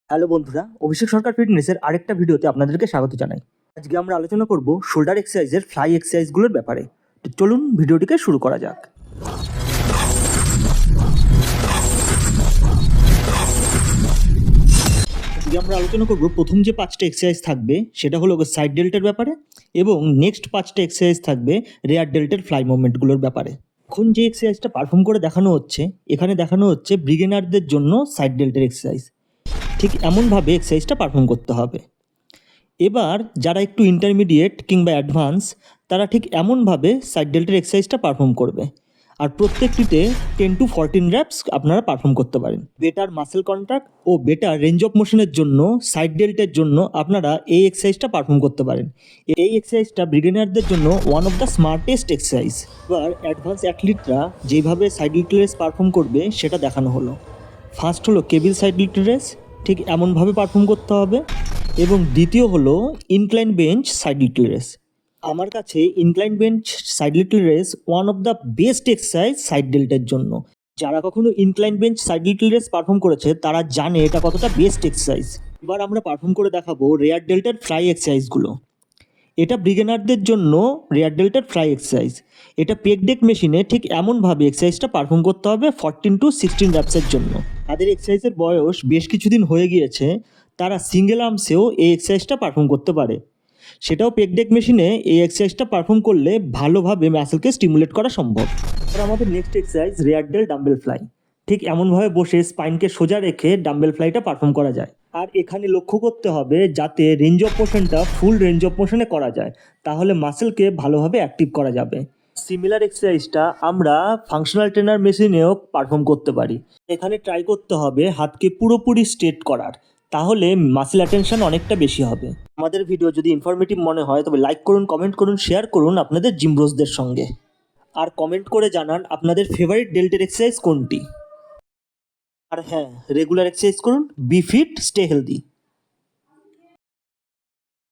Hello বন্ধুরা, অভিষেক সরকার ফিটনেসের আরেকটা ভিডিওতে আপনাদেরকে স্বাগত জানাই। আজকে আমরা আলোচনা করব শোল্ডার এক্সারসাইজের ফ্লাই এক্সারসাইজগুলোর ব্যাপারে। তো চলুন ভিডিওটিকে শুরু করা যাক। আজকে আমরা আলোচনা করব প্রথম যে 5টা এক্সারসাইজ থাকবে সেটা হলো সাইড ডেল্টের ব্যাপারে, এবং নেক্সট 5টা এক্সারসাইজ থাকবে রেয়ার ডেল্টের ফ্লাই মুভমেন্টগুলোর ব্যাপারে। এখন যে এক্সারসাইজটা পারফর্ম করে দেখানো হচ্ছে, এখানে দেখানো হচ্ছে বিগিনারদের জন্য সাইড ডেল্টের এক্সারসাইজ। ঠিক এমনভাবে এক্সারসাইজটা পারফর্ম করতে হবে। এবার যারা একটু ইন্টারমিডিয়েট কিংবা অ্যাডভান্স, তারা ঠিক এমনভাবে সাইড ডেল্টের এক্সারসাইজটা পারফর্ম করবে। আর প্রত্যেকটিতে 10 to 14 র্যাপস আপনারা পারফর্ম করতে পারেন। বেটার মাসেল কন্ট্রাক্ট ও বেটার রেঞ্জ অফ মোশনের জন্য সাইড ডেল্টের জন্য আপনারা এই এক্সারসাইজটা পারফর্ম করতে পারেন। এই এক্সারসাইজটা বিগিনারদের জন্য one of the smartest exercise. এবার অ্যাডভান্স অ্যাথলিটরা যেভাবে সাইড ডেল্টের রেস পারফর্ম করবে সেটা দেখানো হলো। ফার্স্ট হলো কেবিল সাইড ডেল্টের রেস, ঠিক এমনভাবে পারফর্ম করতে হবে। এবং দ্বিতীয় হলো incline bench side lateral raise. আমার কাছে incline bench side lateral raise one of the best exercise side ডেল্টের জন্য। যারা কখনো incline bench side lateral raise perform করেছে তারা জানে এটা কতটা বেস্ট এক্সারসাইজ। এবার আমরা পারফর্ম করে দেখাবো রেয়ার ডেল্টার ফ্লাই এক্সারসাইজগুলো। এটা বিগিনারদের জন্য রেয়ার ডেল্টার ফ্লাই এক্সারসাইজ। এটা পেক ডেক মেশিনে ঠিক এমনভাবে এক্সারসাইজটা পারফর্ম করতে হবে 14 to 16 র্যাপসের জন্য। তাদের এক্সারসাইজের বয়স বেশ কিছুদিন হয়ে গিয়েছে, তারা সিঙ্গেল আর্মসেও এই এক্সারসাইজটা পারফর্ম করতে পারে। সেটাও পেক ডেক মেশিনে এই এক্সারসাইজটা পারফর্ম করলে ভালোভাবে ম্যাসেলকে স্টিমুলেট করা সম্ভব। আর আমাদের next exercise rear delt dumbbell fly. ঠিক এমনভাবে বসে স্পাইনকে সোজা রেখে ডাম্বেল ফ্লাইটা পারফর্ম করা যায়। আর এখানে লক্ষ্য করতে হবে যাতে রেঞ্জ অফ মোশনটা ফুল রেঞ্জ অফ মোশনে করা যায়, তাহলে মাসেলকে ভালোভাবে অ্যাক্টিভ করা যাবে। সিমিলার এক্সারসাইজটা আমরা ফাংশনাল ট্রেনার মেশিনেও পারফর্ম করতে পারি। এখানে ট্রাই করতে হবে হাতকে পুরোপুরি স্ট্রেট করার, তাহলে মাসেল অ্যাটেনশন অনেকটা বেশি হবে। আমাদের ভিডিও যদি ইনফরমেটিভ মনে হয় তবে লাইক করুন, কমেন্ট করুন, শেয়ার করুন আপনাদের জিম ব্রোসদের সঙ্গে। আর কমেন্ট করে জানান আপনাদের ফেভারিট ডেল্টের এক্সারসাইজ কোনটি। আর হ্যাঁ, রেগুলার এক্সারসাইজ করুন, বি ফিট, স্টে হেলদি।